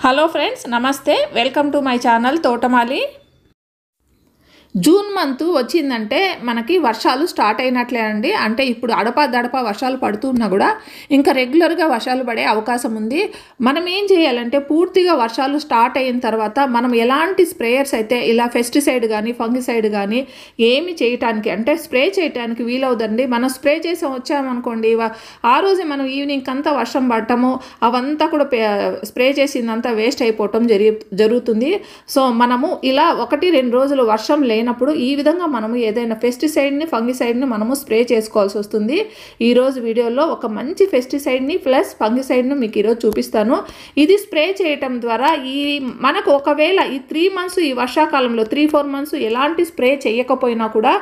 Hello friends, నమస్తే. Welcome to my channel తోటమాలి. June month వచ్చిందంటే మనకి వర్షాలు స్టార్ట్ అయినట్లే అండి. అంటే ఇప్పుడు అడపా వర్షాలు పడుతున్నా కూడా ఇంకా రెగ్యులర్గా వర్షాలు పడే అవకాశం ఉంది. మనం ఏం చేయాలంటే పూర్తిగా వర్షాలు స్టార్ట్ అయిన తర్వాత మనం ఎలాంటి స్ప్రేయర్స్ అయితే ఇలా పెస్టిసైడ్ కానీ ఫంగిసైడ్ కానీ ఏమి చేయటానికి అంటే స్ప్రే చేయడానికి వీలవుదండి. మనం స్ప్రే చేసి వచ్చామనుకోండి, ఆ రోజే మనం ఈవినింగ్ అంతా వర్షం పడటము అవంతా కూడా స్ప్రే చేసిందంతా వేస్ట్ అయిపోవటం జరుగుతుంది. సో మనము ఇలా 1-2 రోజులు వర్షం లేనప్పుడు ఈ విధంగా మనము ఏదైనా పెస్టిసైడ్ని ఫంగిసైడ్ని మనము స్ప్రే చేసుకోవాల్సి వస్తుంది. ఈరోజు వీడియోలో ఒక మంచి పెస్టిసైడ్ని ప్లస్ ఫంగిసైడ్ని మీకు ఈరోజు చూపిస్తాను. ఇది స్ప్రే చేయటం ద్వారా మనకు ఒకవేళ ఈ 3 మంత్స్ ఈ వర్షాకాలంలో 3-4 మంత్స్ ఎలాంటి స్ప్రే చేయకపోయినా కూడా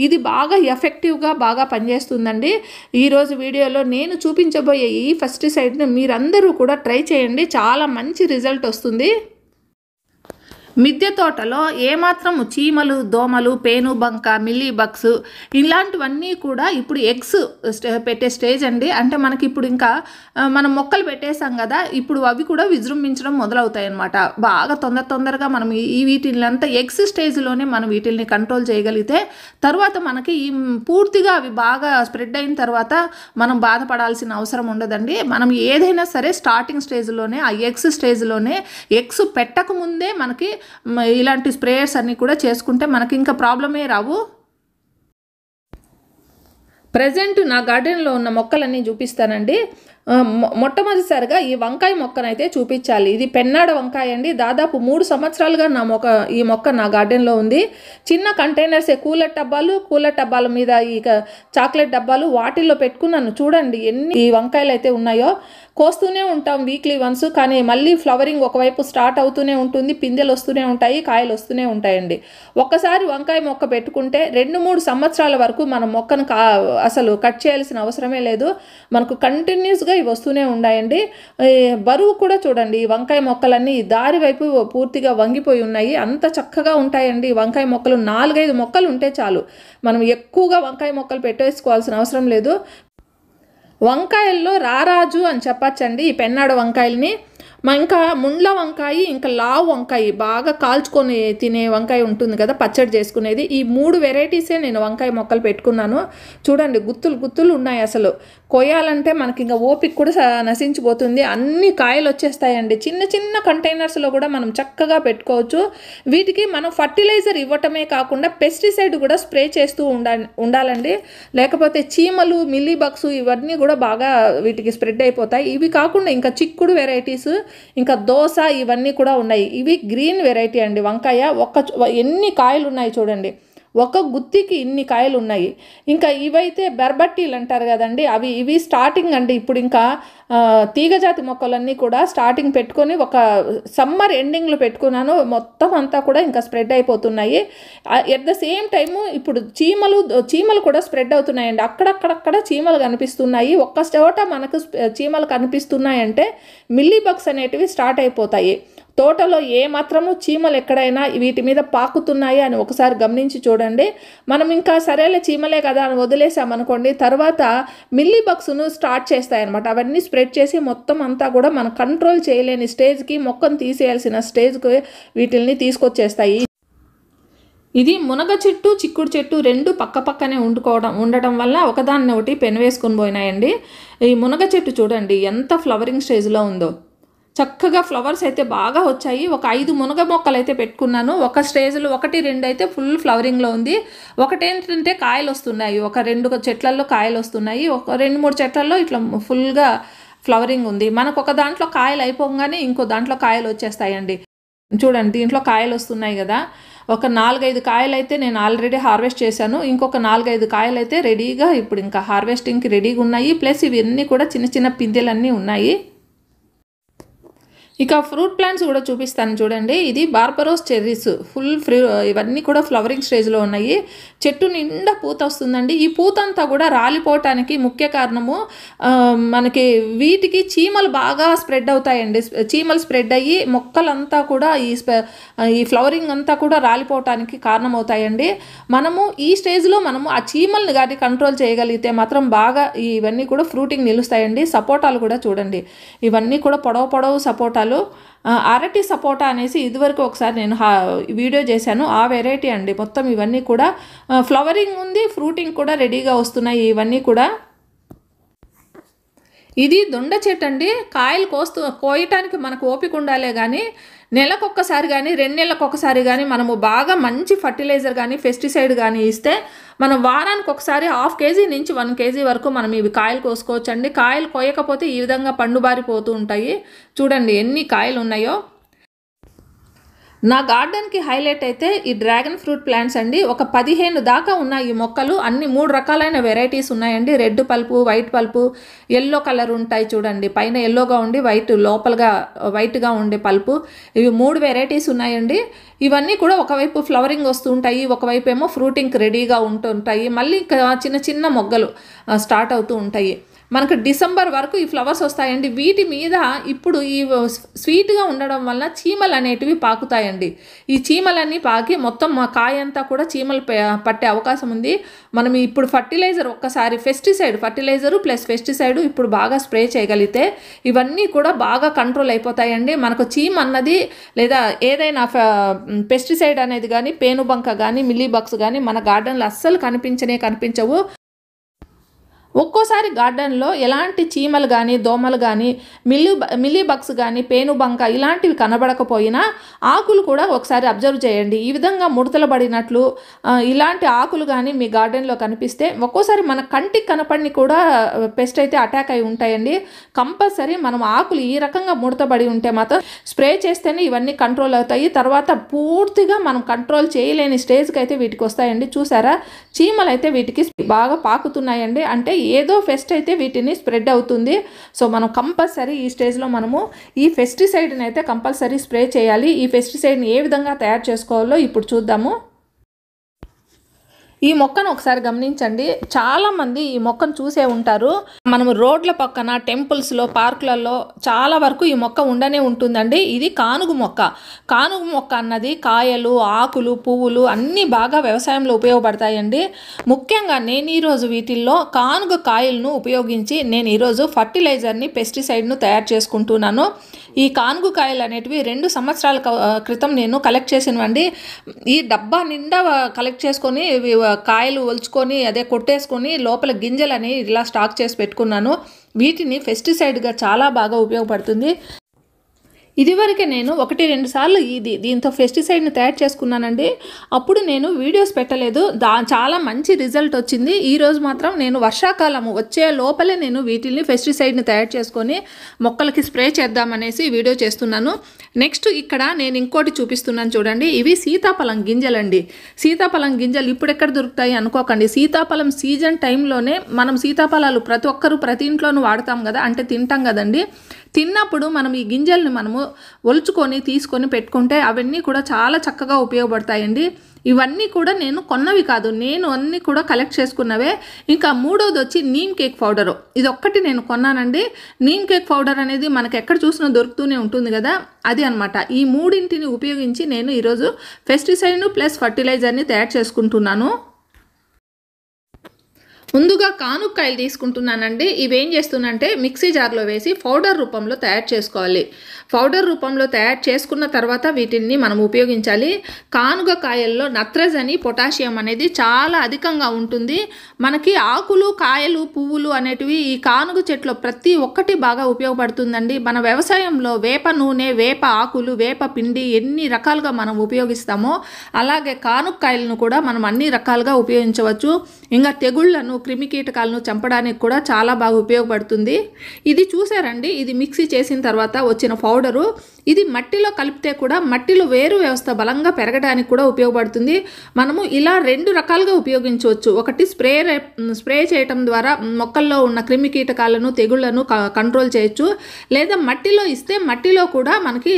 ఇది బాగా ఎఫెక్టివ్గా బాగా పనిచేస్తుందండి. ఈరోజు వీడియోలో నేను చూపించబోయే ఈ పెస్టిసైడ్ని మీరందరూ కూడా ట్రై చేయండి, చాలా మంచి రిజల్ట్ వస్తుంది. మిద్దె తోటలో ఏమాత్రము చీమలు, దోమలు, పేనుబంక, మిల్లీ బగ్స్ ఇలాంటివన్నీ కూడా ఇప్పుడు ఎగ్స్ పెట్టే స్టేజ్ అండి. అంటే మనకి ఇప్పుడు ఇంకా మనం మొక్కలు పెట్టేసాం కదా, ఇప్పుడు అవి కూడా విజృంభించడం మొదలవుతాయి అన్నమాట. బాగా తొందరగా మనం వీటిల్లంతా ఎగ్స్ స్టేజ్లోనే మనం వీటిల్ని కంట్రోల్ చేయగలిగితే తర్వాత మనకి పూర్తిగా అవి బాగా స్ప్రెడ్ అయిన తర్వాత మనం బాధపడాల్సిన అవసరం ఉండదండి. మనం ఏదైనా సరే స్టార్టింగ్ స్టేజ్లోనే ఆ ఎగ్స్ స్టేజ్లోనే ఎగ్స్ పెట్టకముందే మనకి ఇలాంటి స్ప్రేయర్స్ అన్నీ కూడా చేసుకుంటే మనకి ఇంకా ప్రాబ్లమే రావు. ప్రజెంట్ నా గార్డెన్లో ఉన్న మొక్కలన్నీ చూపిస్తానండి. మొట్టమొదటిసారిగా ఈ వంకాయ మొక్కనైతే చూపించాలి. ఇది పెన్నాడ వంకాయ అండి. దాదాపు 3 సంవత్సరాలుగా ఈ మొక్క నా గార్డెన్లో ఉంది. చిన్న కంటైనర్సే, కూలర్ టబ్బాల మీద ఈ చాక్లెట్ డబ్బాలు వాటిల్లో పెట్టుకున్నాను. చూడండి ఎన్ని ఈ వంకాయలు అయితే ఉన్నాయో. కోస్తూనే ఉంటాం వీక్లీ వన్స్, కానీ మళ్ళీ ఫ్లవరింగ్ ఒకవైపు స్టార్ట్ అవుతూనే ఉంటుంది, పిందెలు వస్తూనే ఉంటాయి, కాయలు వస్తూనే ఉంటాయండి. ఒక్కసారి వంకాయ మొక్క పెట్టుకుంటే 2-3 సంవత్సరాల వరకు మనం మొక్కను అసలు కట్ చేయాల్సిన అవసరమే లేదు. మనకు కంటిన్యూస్గా ఇవి వస్తూనే ఉన్నాయండి. బరువు కూడా చూడండి, ఈ వంకాయ మొక్కలన్నీ దారి వైపు పూర్తిగా వంగిపోయి ఉన్నాయి. అంత చక్కగా ఉంటాయండి వంకాయ మొక్కలు. 4-5 మొక్కలు ఉంటే చాలు, మనం ఎక్కువగా వంకాయ మొక్కలు పెట్టేసుకోవాల్సిన అవసరం లేదు. వంకాయల్లో రారాజు అని చెప్పచ్చండి ఈ పెన్నాడు వంకాయలని. ఇంకా ముండ్ల వంకాయ, ఇంకా లావు వంకాయ, బాగా కాల్చుకొని తినే వంకాయ ఉంటుంది కదా పచ్చడి చేసుకునేది, ఈ 3 వెరైటీసే నేను వంకాయ మొక్కలు పెట్టుకున్నాను. చూడండి గుత్తులు ఉన్నాయి. అసలు కొయ్యాలంటే మనకి ఇంకా ఓపిక కూడా నశించిపోతుంది. అన్ని కాయలు వచ్చేస్తాయండి. చిన్న కంటైనర్స్లో కూడా మనం చక్కగా పెట్టుకోవచ్చు. వీటికి మనం ఫర్టిలైజర్ ఇవ్వటమే కాకుండా పెస్టిసైడ్ కూడా స్ప్రే చేస్తూ ఉండాలండి. లేకపోతే చీమలు, మిల్లీ బగ్స్ ఇవన్నీ కూడా బాగా వీటికి స్ప్రెడ్ అయిపోతాయి. ఇవి కాకుండా ఇంకా చిక్కుడు వెరైటీస్, ఇంకా దోస ఇవన్నీ కూడా ఉన్నాయి. ఇవి గ్రీన్ వెరైటీ అండి వంకాయ. ఎన్ని కాయలు ఉన్నాయి చూడండి, ఒక గుత్తికి ఇన్ని కాయలు ఉన్నాయి. ఇంకా ఇవైతే బెర్బట్టీలు అంటారు కదండి, ఇవి స్టార్టింగ్ అండి. ఇప్పుడు ఇంకా తీగజాతి మొక్కలన్నీ కూడా స్టార్టింగ్ పెట్టుకొని ఒక సమ్మర్ ఎండింగ్లో పెట్టుకున్నాను. మొత్తం అంతా కూడా ఇంకా స్ప్రెడ్ అయిపోతున్నాయి. ఎట్ ద సేమ్ టైము ఇప్పుడు చీమలు కూడా స్ప్రెడ్ అవుతున్నాయండి. అక్కడక్కడ చీమలు కనిపిస్తున్నాయి. ఒక్క చోట మనకు చీమలు కనిపిస్తున్నాయంటే మిల్లీ బగ్స్ అనేటివి స్టార్ట్ అయిపోతాయి. తోటలో ఏమాత్రము చీమలు ఎక్కడైనా వీటి మీద పాకుతున్నాయి అని ఒకసారి గమనించి చూడండి. మనం ఇంకా సరేలే చీమలే కదా అని వదిలేసామనుకోండి, తర్వాత మిల్లీ బగ్స్ను స్టార్ట్ చేస్తాయన్నమాట. అవన్నీ స్ప్రెడ్ చేసి మొత్తం అంతా కూడా మనం కంట్రోల్ చేయలేని స్టేజ్కి, మొక్కను తీసేయాల్సిన స్టేజ్కి వీటిల్ని తీసుకొచ్చేస్తాయి. ఇది మునగ చెట్టు, చిక్కుడు చెట్టు 2 పక్కనే ఉండటం వల్ల ఒకదాన్ని ఒకటి పెనవేసుకొని పోయినాయండి. ఈ మునగ చెట్టు చూడండి ఎంత ఫ్లవరింగ్ స్టేజ్లో ఉందో. చక్కగా ఫ్లవర్స్ అయితే బాగా వచ్చాయి. ఒక 5 మునగ మొక్కలు అయితే పెట్టుకున్నాను. ఒక స్టేజ్లో 1-2 అయితే ఫుల్ ఫ్లవరింగ్లో ఉంది. ఒకటేంటంటే కాయలు వస్తున్నాయి. ఒక 2 చెట్లలో కాయలు వస్తున్నాయి. ఒక 2-3 చెట్లలో ఇట్లా ఫుల్గా ఫ్లవరింగ్ ఉంది. మనకు ఒక దాంట్లో కాయలు అయిపోగానే ఇంకో దాంట్లో కాయలు వచ్చేస్తాయండి. చూడండి దీంట్లో కాయలు వస్తున్నాయి కదా. ఒక 4-5 కాయలు అయితే నేను ఆల్రెడీ హార్వెస్ట్ చేశాను. ఇంకొక 4-5 కాయలు అయితే రెడీగా ఇప్పుడు ఇంకా హార్వెస్టింగ్కి రెడీగా ఉన్నాయి. ప్లస్ ఇవన్నీ కూడా చిన్న పిందెలన్నీ ఉన్నాయి. ఇక ఫ్రూట్ ప్లాంట్స్ కూడా చూపిస్తాను చూడండి. ఇది బార్బరోస్ చెర్రీస్ ఇవన్నీ కూడా ఫ్లవరింగ్ స్టేజ్లో ఉన్నాయి. చెట్టు నిండా పూత వస్తుందండి. ఈ పూత అంతా కూడా రాలిపోవటానికి ముఖ్య కారణము మనకి వీటికి చీమలు బాగా స్ప్రెడ్ అవుతాయండి. చీమలు స్ప్రెడ్ అయ్యి మొక్కలంతా కూడా ఈ ఫ్లవరింగ్ అంతా కూడా రాలిపోవటానికి కారణమవుతాయండి. మనము ఈ స్టేజ్లో మనము ఆ చీమల్ని కానీ కంట్రోల్ చేయగలిగితే మాత్రం బాగా ఇవన్నీ కూడా ఫ్రూటింగ్ నిలుస్తాయండి. సపోటాలు కూడా చూడండి, ఇవన్నీ కూడా పొడవు సపోటాలు సపోటాలు. అరటి సపోటా అనేసి ఇదివరకు ఒకసారి నేను వీడియో చేశాను, ఆ వెరైటీ అండి. మొత్తం ఇవన్నీ కూడా ఫ్లవరింగ్ ఉంది, ఫ్రూటింగ్ కూడా రెడీగా వస్తున్నాయి ఇవన్నీ కూడా. ఇది దొండ చెట్టు అండి. కాయలు కోయటానికి మనకు ఓపిక ఉండాలే కానీ నెలకొక్కసారి కానీ 2 నెలలకొకసారి కానీ మనము బాగా మంచి ఫర్టిలైజర్ కానీ పెస్టిసైడ్ కానీ ఇస్తే మనం వారానికి ఒకసారి 1/2 kg నుంచి 1 kg వరకు మనం ఇవి కాయలు కోసుకోవచ్చండి. కాయలు కోయకపోతే ఈ విధంగా పండుబారిపోతూ ఉంటాయి. చూడండి ఎన్ని కాయలు ఉన్నాయో. నా గార్డెన్కి హైలైట్ అయితే ఈ డ్రాగన్ ఫ్రూట్ ప్లాంట్స్ అండి. ఒక 15 దాకా ఉన్నాయి ఈ మొక్కలు. అన్ని 3 రకాలైన వెరైటీస్ ఉన్నాయండి. Red pulp, white pulp, yellow colour ఉంటాయి చూడండి. పైన ఎల్లోగా ఉండి వైట్ లోపలగా వైట్గా ఉండే పల్పు. ఇవి 3 వెరైటీస్ ఉన్నాయండి. ఇవన్నీ కూడా ఒకవైపు ఫ్లవరింగ్ వస్తూ ఉంటాయి, ఒకవైపు ఏమో ఫ్రూటింగ్ రెడీగా ఉంటుంటాయి. మళ్ళీ చిన్న చిన్న మొగ్గలు స్టార్ట్ అవుతూ ఉంటాయి. మనకు డిసెంబర్ వరకు ఈ ఫ్లవర్స్ వస్తాయండి. వీటి మీద ఇప్పుడు ఈ స్వీట్గా ఉండడం వల్ల చీమలు అనేటివి పాకుతాయండి. ఈ చీమలన్నీ పాకి మొత్తం మా కాయ అంతా కూడా చీమలు పట్టే అవకాశం ఉంది. మనం ఇప్పుడు ఫర్టిలైజర్ ఒక్కసారి ఫర్టిలైజరు ప్లస్ పెస్టిసైడ్ ఇప్పుడు బాగా స్ప్రే చేయగలిగితే ఇవన్నీ కూడా బాగా కంట్రోల్ అయిపోతాయండి. మనకు చీమ అన్నది లేదా ఏదైనా పెస్టిసైడ్ అనేది కానీ పేనుబంక కానీ మిల్లీబగ్స్ కానీ మన గార్డెన్లో అస్సలు కనిపించవు. ఒక్కోసారి గార్డెన్లో ఎలాంటి చీమలు కానీ దోమలు కానీ మిల్లీబగ్స్ కానీ పేనుబంక ఇలాంటివి కనబడకపోయినా ఆకులు కూడా ఒకసారి అబ్జర్వ్ చేయండి. ఈ విధంగా ముడతలు పడినట్లు ఇలాంటి ఆకులు కానీ మీ గార్డెన్లో కనిపిస్తే ఒక్కోసారి మన కంటికి కనపడిని కూడా పెస్ట్ అయితే అటాక్ అయి ఉంటాయండి. కంపల్సరీ మనం ఆకులు ఈ రకంగా ముడతబడి ఉంటే మాత్రం స్ప్రే చేస్తేనే ఇవన్నీ కంట్రోల్ అవుతాయి. తర్వాత పూర్తిగా మనం కంట్రోల్ చేయలేని స్టేజ్కి అయితే వీటికి వస్తాయండి. చూసారా, చీమలు అయితే వీటికి బాగా పాకుతున్నాయండి. అంటే ఏదో పెస్ట్ అయితే వీటిని స్ప్రెడ్ అవుతుంది. సో మనం కంపల్సరీ ఈ స్టేజ్లో మనము ఈ పెస్టిసైడ్ని అయితే కంపల్సరీ స్ప్రే చేయాలి. ఈ పెస్టిసైడ్ని ఏ విధంగా తయారు చేసుకోవాలో ఇప్పుడు చూద్దాము. ఈ మొక్కను ఒకసారి గమనించండి. చాలామంది ఈ మొక్కను చూసే ఉంటారు. మనము రోడ్ల పక్కన, టెంపుల్స్లో, పార్కులలో చాలా వరకు ఈ మొక్క ఉండనే ఉంటుందండి. ఇది కానుగు మొక్క. కానుగు మొక్క అన్నది కాయలు, ఆకులు, పువ్వులు అన్నీ బాగా వ్యవసాయంలో ఉపయోగపడతాయండి. ముఖ్యంగా నేను ఈరోజు వీటిల్లో కానుగ కాయలను ఉపయోగించి నేను ఈరోజు ఫర్టిలైజర్ని, పెస్టిసైడ్ను తయారు చేసుకుంటున్నాను. ఈ కానుగు కాయలు అనేటివి 2 సంవత్సరాల క్రితం నేను కలెక్ట్ చేసినవండి. ఈ డబ్బా నిండా కలెక్ట్ చేసుకొని కాయలు ఒలుచుకొని అదే కొట్టేసుకొని లోపల గింజలని ఇలా స్టాక్ చేసి పెట్టుకున్నాను. వీటిని పెస్టిసైడ్గా చాలా బాగా ఉపయోగపడుతుంది. ఇదివరకే నేను 1-2 సార్లు దీంతో పెస్టిసైడ్ని తయారు చేసుకున్నానండి. అప్పుడు నేను వీడియోస్ పెట్టలేదు. చాలా మంచి రిజల్ట్ వచ్చింది. ఈరోజు మాత్రం నేను వర్షాకాలం వచ్చే లోపలే నేను వీటిని పెస్టిసైడ్ని తయారు చేసుకొని మొక్కలకి స్ప్రే చేద్దామనేసి వీడియో చేస్తున్నాను. నెక్స్ట్ ఇక్కడ నేను ఇంకోటి చూపిస్తున్నాను చూడండి. ఇవి సీతాఫలం గింజలండి. సీతాఫలం గింజలు ఇప్పుడు ఎక్కడ దొరుకుతాయి అనుకోకండి. సీతాఫలం సీజన్ టైంలోనే మనం సీతాఫలాలు ప్రతి ఇంట్లోనూ వాడతాం కదా, అంటే తింటాం కదండి. తిన్నప్పుడు మనం ఈ గింజల్ని మనము ఒలుచుకొని తీసుకొని పెట్టుకుంటే అవన్నీ కూడా చాలా చక్కగా ఉపయోగపడతాయండి. ఇవన్నీ కూడా నేను కొన్నవి కాదు, నేను అన్నీ కూడా కలెక్ట్ చేసుకున్నవే. ఇంకా 3వది వచ్చి నీమ్ కేక్ పౌడరు. ఇది ఒక్కటి నేను కొన్నానండి. నీమ్ కేక్ పౌడర్ అనేది మనకు ఎక్కడ చూసినా దొరుకుతూనే ఉంటుంది కదా, అది అనమాట. ఈ 3ంటిని ఉపయోగించి నేను ఈరోజు పెస్టిసైడ్ను ప్లస్ ఫర్టిలైజర్ని తయారు చేసుకుంటున్నాను. ముందుగా కానుక్కాయలు తీసుకుంటున్నానండి. ఇవేం చేస్తున్నానంటే మిక్సీ జార్లో వేసి పౌడర్ రూపంలో తయారు చేసుకోవాలి. పౌడర్ రూపంలో తయారు చేసుకున్న తర్వాత వీటిని మనం ఉపయోగించాలి. కానుగ కాయల్లో నత్రజని, పొటాషియం అనేది చాలా అధికంగా ఉంటుంది. మనకి ఆకులు, కాయలు, పువ్వులు అనేటివి ఈ కానుగ చెట్లో ప్రతి ఒక్కటి బాగా ఉపయోగపడుతుందండి. మన వ్యవసాయంలో వేప నూనె, వేప ఆకులు, వేప పిండి ఎన్ని రకాలుగా మనం ఉపయోగిస్తామో అలాగే కానుక్కాయలను కూడా మనం అన్ని రకాలుగా ఉపయోగించవచ్చు. ఇంకా తెగుళ్లను, క్రిమికీటకాలను చంపడానికి కూడా చాలా బాగా ఉపయోగపడుతుంది. ఇది చూసారండి, ఇది మిక్సీ చేసిన తర్వాత వచ్చిన పౌడరు. ఇది మట్టిలో కలిపితే కూడా మట్టిలో వేరు వ్యవస్థ బలంగా పెరగడానికి కూడా ఉపయోగపడుతుంది. మనము ఇలా 2 రకాలుగా ఉపయోగించవచ్చు. ఒకటి స్ప్రే చేయటం ద్వారా మొక్కల్లో ఉన్న క్రిమికీటకాలను, తెగుళ్లను కంట్రోల్ చేయొచ్చు. లేదా మట్టిలో ఇస్తే మట్టిలో కూడా మనకి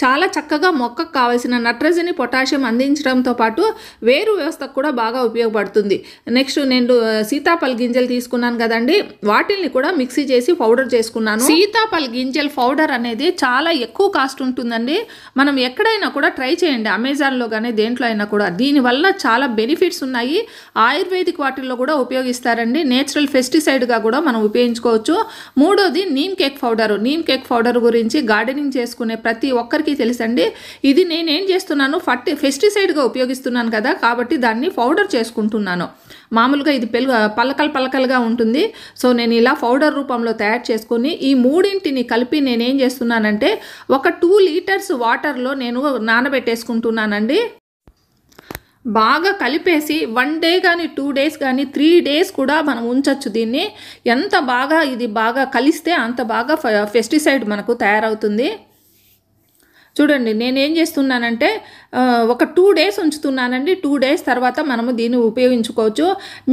చాలా చక్కగా మొక్కకు కావాల్సిన నత్రజని పొటాషియం అందించడంతో పాటు వేరు వ్యవస్థకు కూడా బాగా ఉపయోగపడుతుంది. నెక్స్ట్ నేను సీతాఫల గింజలు తీసుకున్నాను కదండి, వాటిని కూడా మిక్సీ చేసి పౌడర్ చేసుకున్నాను. సీతాఫల గింజల పౌడర్ అనేది చాలా ఎక్కువ కాస్ట్ ఉంటుందండి. మనం ఎక్కడైనా కూడా ట్రై చేయండి, అమెజాన్లో కానీ దేంట్లో అయినా కూడా. దీనివల్ల చాలా బెనిఫిట్స్ ఉన్నాయి. ఆయుర్వేదిక్ వాటిల్లో కూడా ఉపయోగిస్తారండి. నేచురల్ పెస్టిసైడ్గా కూడా మనం ఉపయోగించుకోవచ్చు. మూడోది neem cake powder. Neem cake powder గురించి గార్డెనింగ్ చేసుకునే ప్రతి ఒక్కరికి తెలుసండి. ఇది నేనేం చేస్తున్నాను, పెస్టిసైడ్గా ఉపయోగిస్తున్నాను కదా, కాబట్టి దాన్ని పౌడర్ చేసుకుంటున్నాను. మామూలుగా ఇది పలకలుగా ఉంటుంది. సో నేను ఇలా పౌడర్ రూపంలో తయారు చేసుకొని ఈ మూడింటిని కలిపి నేనేం చేస్తున్నానంటే ఒక 2 లీటర్స్ వాటర్లో నేను నానబెట్టేసుకుంటున్నానండి. బాగా కలిపేసి 1 డే కానీ 2 డేస్ కానీ 3 డేస్ కూడా మనం ఉంచవచ్చు దీన్ని. ఎంత బాగా ఇది బాగా కలిస్తే అంత బాగా పెస్టిసైడ్ మనకు తయారవుతుంది. చూడండి నేనేం చేస్తున్నానంటే ఒక 2 డేస్ ఉంచుతున్నానండి. 2 డేస్ తర్వాత మనము దీన్ని ఉపయోగించుకోవచ్చు.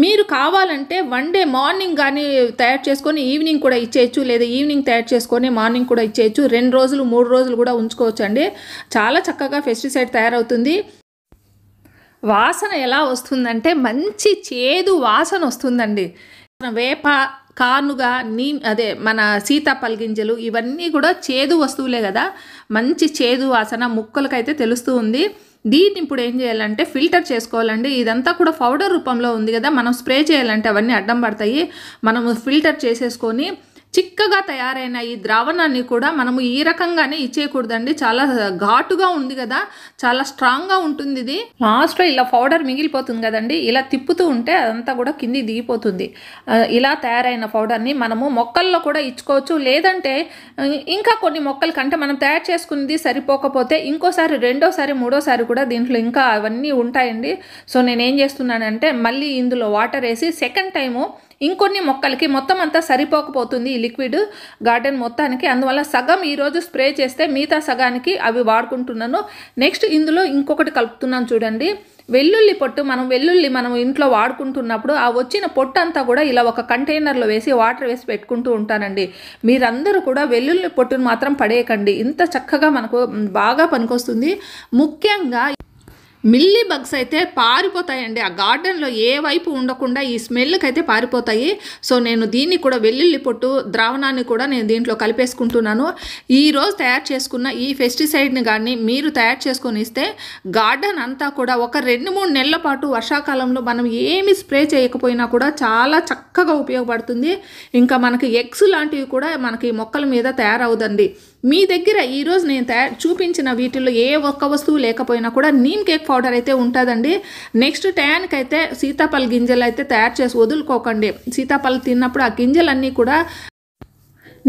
మీరు కావాలంటే 1 డే మార్నింగ్ కానీ తయారు చేసుకొని ఈవినింగ్ కూడా ఇచ్చేయచ్చు, లేదా ఈవినింగ్ తయారు చేసుకొని మార్నింగ్ కూడా ఇచ్చేయచ్చు. 2 రోజులు 3 రోజులు కూడా ఉంచుకోవచ్చు అండి. చాలా చక్కగా పెస్టిసైడ్ తయారవుతుంది. వాసన ఎలా వస్తుందంటే మంచి చేదు వాసన వస్తుందండి. వేప, కానుగ, మన సీతాఫల గింజలు ఇవన్నీ కూడా చేదు వస్తువులే కదా, మంచి చేదు వాసన ముక్కలకైతే తెలుస్తూ ఉంది. దీన్ని ఇప్పుడు ఏం చేయాలంటే ఫిల్టర్ చేసుకోవాలండి. ఇదంతా కూడా పౌడర్ రూపంలో ఉంది కదా, మనం స్ప్రే చేయాలంటే అవన్నీ అడ్డం పడతాయి. మనము ఫిల్టర్ చేసేసుకొని చిక్కగా తయారైన ఈ ద్రావణాన్ని కూడా మనము ఈ రకంగానే ఇచ్చేయకూడదండి. చాలా ఘాటుగా ఉంది కదా, చాలా స్ట్రాంగ్గా ఉంటుంది. ఇది లాస్ట్లో ఇలా పౌడర్ మిగిలిపోతుంది కదండి, ఇలా తిప్పుతూ ఉంటే అదంతా కూడా కింది దిగిపోతుంది. ఇలా తయారైన పౌడర్ని మనము మొక్కల్లో కూడా ఇచ్చుకోవచ్చు. లేదంటే ఇంకా కొన్ని మొక్కల కంటే మనం తయారు చేసుకున్నది సరిపోకపోతే ఇంకోసారి, రెండోసారి, మూడోసారి కూడా దీంట్లో ఇంకా అవన్నీ ఉంటాయండి. సో నేనేం చేస్తున్నానంటే మళ్ళీ ఇందులో వాటర్ వేసి సెకండ్ టైము ఇంకొన్ని మొక్కలకి, మొత్తం అంతా సరిపోకపోతుంది ఈ లిక్విడ్ గార్డెన్ మొత్తానికి, అందువల్ల సగం ఈరోజు స్ప్రే చేస్తే మిగతా సగానికి అవి వాడుకుంటున్నాను. నెక్స్ట్ ఇందులో ఇంకొకటి కలుపుతున్నాను చూడండి, వెల్లుల్లి పొట్టు. మనం ఇంట్లో వాడుకుంటున్నప్పుడు ఆ వచ్చిన పొట్టు అంతా కూడా ఇలా ఒక కంటైనర్లో వేసి వాటర్ వేసి పెట్టుకుంటూ ఉంటానండి. మీరందరూ కూడా వెల్లుల్లి పొట్టును మాత్రం పడేయకండి, ఇంత చక్కగా మనకు బాగా పనికొస్తుంది. ముఖ్యంగా మిల్లీ బగ్స్ అయితే పారిపోతాయండి. ఆ గార్డెన్లో ఏ వైపు ఉండకుండా ఈ స్మెల్కి అయితే పారిపోతాయి. సో నేను దీన్ని కూడా వెల్లుల్లి పొట్టు ద్రావణాన్ని కూడా నేను దీంట్లో కలిపేసుకుంటున్నాను. ఈరోజు తయారు చేసుకున్న ఈ పెస్టిసైడ్ని కానీ మీరు తయారు చేసుకొని ఇస్తే గార్డెన్ అంతా కూడా ఒక 2-3 నెలల పాటు వర్షాకాలంలో మనం ఏమి స్ప్రే చేయకపోయినా కూడా చాలా చక్కగా ఉపయోగపడుతుంది. ఇంకా మనకి ఎగ్స్ లాంటివి కూడా మనకి మొక్కల మీద తయారవుదండి. మీ దగ్గర ఈరోజు నేను చూపించిన వీటిల్లో ఏ ఒక్క వస్తువు లేకపోయినా కూడా నీమ్ కేక్ పౌడర్ అయితే ఉంటుందండి. నెక్స్ట్ టయానికి అయితే సీతాఫల గింజలు అయితే తయారు చేసి వదులుకోకండి. సీతాఫలం తిన్నప్పుడు ఆ గింజలన్నీ కూడా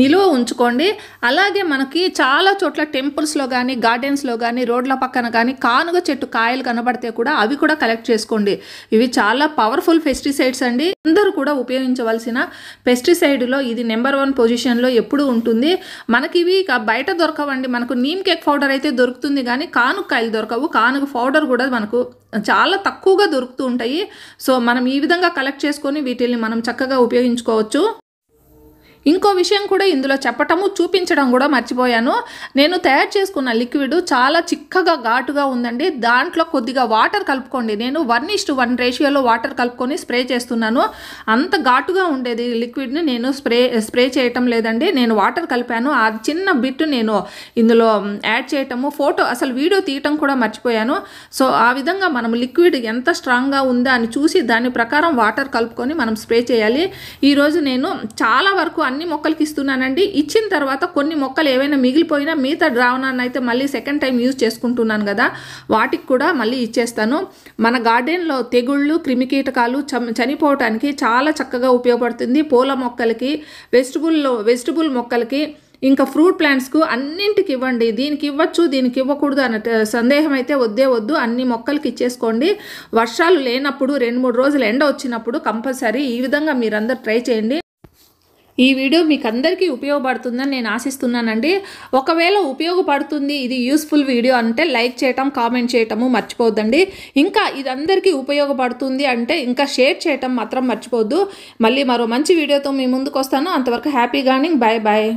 నిలువ ఉంచుకోండి. అలాగే మనకి చాలా చోట్ల టెంపుల్స్లో కానీ గార్డెన్స్లో కానీ రోడ్ల పక్కన కానీ కానుగ చెట్టు కాయలు కనబడితే కూడా అవి కూడా కలెక్ట్ చేసుకోండి. ఇవి చాలా పవర్ఫుల్ పెస్టిసైడ్స్ అండి. అందరూ కూడా ఉపయోగించవలసిన పెస్టిసైడ్లో ఇది నెంబర్ 1 పొజిషన్లో ఎప్పుడు ఉంటుంది. మనకి ఇవి బయట దొరకవండి. మనకు నీమ్ కేక్ పౌడర్ అయితే దొరుకుతుంది కానీ కానుగ కాయలు దొరకవు. కానుగ పౌడర్ కూడా మనకు చాలా తక్కువగా దొరుకుతూ ఉంటాయి. సో మనం ఈ విధంగా కలెక్ట్ చేసుకొని వీటిని మనం చక్కగా ఉపయోగించుకోవచ్చు. ఇంకో విషయం కూడా ఇందులో చెప్పటము చూపించడం కూడా మర్చిపోయాను. నేను తయారు చేసుకున్న లిక్విడ్ చాలా చిక్కగా ఘాటుగా ఉందండి. దాంట్లో కొద్దిగా వాటర్ కలుపుకోండి. నేను 1:1 రేషియోలో వాటర్ కలుపుకొని స్ప్రే చేస్తున్నాను. అంత ఘాటుగా ఉండేది లిక్విడ్ని నేను స్ప్రే చేయటం లేదండి. నేను వాటర్ కలిపాను. ఆ చిన్న బిట్ నేను ఇందులో యాడ్ చేయటము, ఫోటో అసలు వీడియో తీయటం కూడా మర్చిపోయాను. సో ఆ విధంగా మనం లిక్విడ్ ఎంత స్ట్రాంగ్గా ఉందా అని చూసి దాని ప్రకారం వాటర్ కలుపుకొని మనం స్ప్రే చేయాలి. ఈరోజు నేను చాలా వరకు అన్ని మొక్కలకి ఇస్తున్నానండి. ఇచ్చిన తర్వాత కొన్ని మొక్కలు ఏవైనా మిగిలిపోయినా మిగతా ద్రావణాన్ని అయితే మళ్ళీ సెకండ్ టైం యూజ్ చేసుకుంటున్నాను కదా, వాటికి కూడా మళ్ళీ ఇచ్చేస్తాను. మన గార్డెన్లో తెగుళ్ళు, క్రిమికీటకాలు చనిపోవటానికి చాలా చక్కగా ఉపయోగపడుతుంది. పూల మొక్కలకి, వెజిటబుల్ మొక్కలకి, ఇంకా ఫ్రూట్ ప్లాంట్స్కు అన్నింటికి ఇవ్వండి. దీనికి ఇవ్వచ్చు, దీనికి ఇవ్వకూడదు అన్న సందేహం అయితే వద్దు. అన్ని మొక్కలకి ఇచ్చేసుకోండి. వర్షాలు లేనప్పుడు 2-3 రోజులు ఎండ వచ్చినప్పుడు కంపల్సరీ ఈ విధంగా మీరందరూ ట్రై చేయండి. ఈ వీడియో మీకు అందరికీ ఉపయోగపడుతుందని నేను ఆశిస్తున్నానండి. ఒకవేళ ఉపయోగపడుతుంది, ఇది యూస్ఫుల్ వీడియో అంటే లైక్ చేయటం, కామెంట్ చేయటము మర్చిపోవద్దండి. ఇంకా ఇది అందరికీ ఉపయోగపడుతుంది అంటే ఇంకా షేర్ చేయటం మాత్రం మర్చిపోవద్దు. మళ్ళీ మరో మంచి వీడియోతో మీ ముందుకు వస్తాను. అంతవరకు హ్యాపీ గార్డెనింగ్. Bye bye.